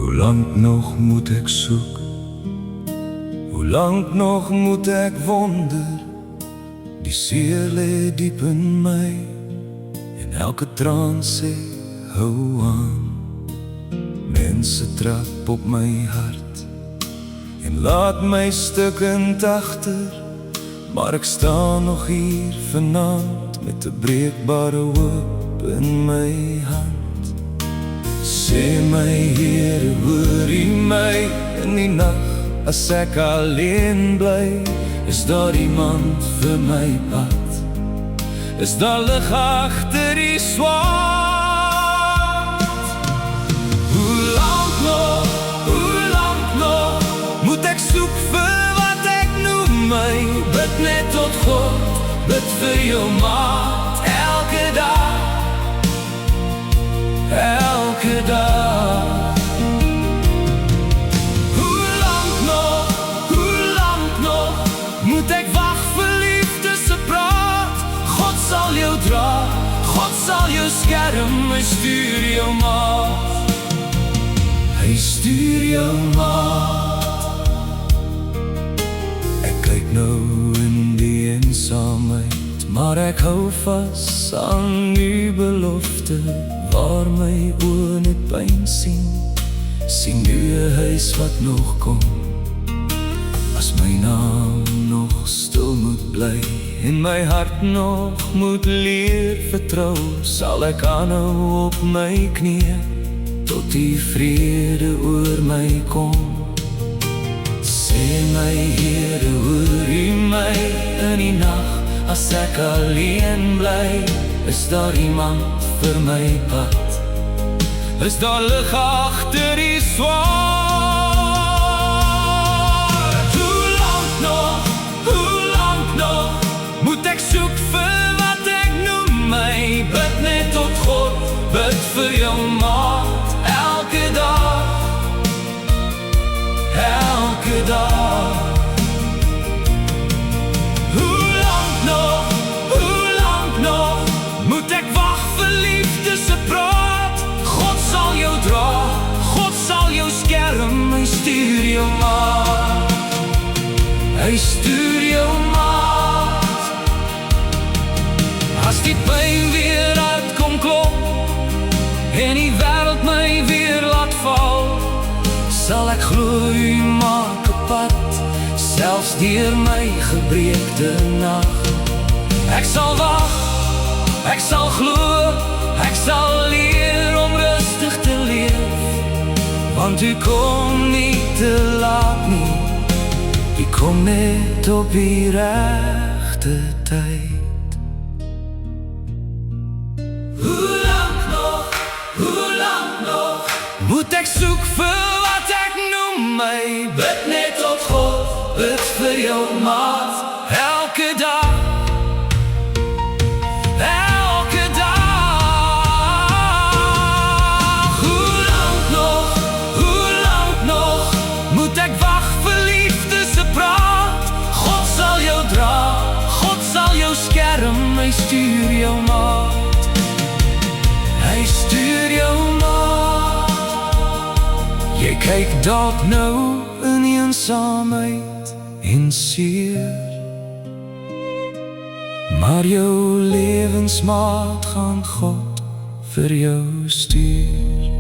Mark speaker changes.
Speaker 1: Hoe lang nog moet ek soek? Hoe lang nog moet ek wonder? Die seer lê diep in my en elke traan sê hou aan. Mense trap op my hart en laat my stukkend agter, maar ek staan nog hier vanaand met 'n breekbare hoop in my hand. Sê my Here, hoor U my in die nag as ek alleen bly? Is daar iemand vir my pad? Is daar lig agter die swart? Hoe lank nog moet ek soek vir wat ek noem my? Bid net tot God, bid vir jou maat elke dag, elke dag. Hoe lang nog moet ek wag vir liefde se praat? God sal jou dra, God sal jou skerm, hy stuur jou maat, hy stuur jou maat. Ek kyk nou in die eensaamheid, maar ek hou vas aan die belofte. Waar my oë net pyn sien nu 'n huis wat nog kom. As my naam nog stil moet bly en my hart nog moet leer vertrou, sal ek aanhou op my knieë tot die vrede oor my kom. Sê my Here, hoor U my in die nag as ek alleen bly? Is daar iemand vir my pad? Is daar lig agter die swart? Hoe lank nog moet ek soek vir wat ek noem my? Bid net tot God, bid vir jou maat elke dag, elke dag. Hoe lank nog moet ek wag vir liefde se praat? God sal jou dra, God sal jou skerm, hy stuur jou maat, hy stuur jou maat. As die pyn weer hard kom klop en die wêreld my weer laat val, sal ek glo U maak 'n pad, selfs deur my gebreekte nag. Ek sal wag, ek sal glo, ek sal leer om rustig te leef, want U kom nie te laat nie, U kom net op die regte tyd. Hoe lank nog moet ek soek vir wat ek noem my? Bid net tot God, bid vir jou maat elke dag, elke dag. Hoe lank nog moet ek wag vir liefde se praat? God sal jou dra, God sal jou skerm, hy stuur jou maat, hy stuur jou maat. Jy kyk dalk nou in eensaamheid en seer, maar jou lewensmaat gaan God vir jou stuur.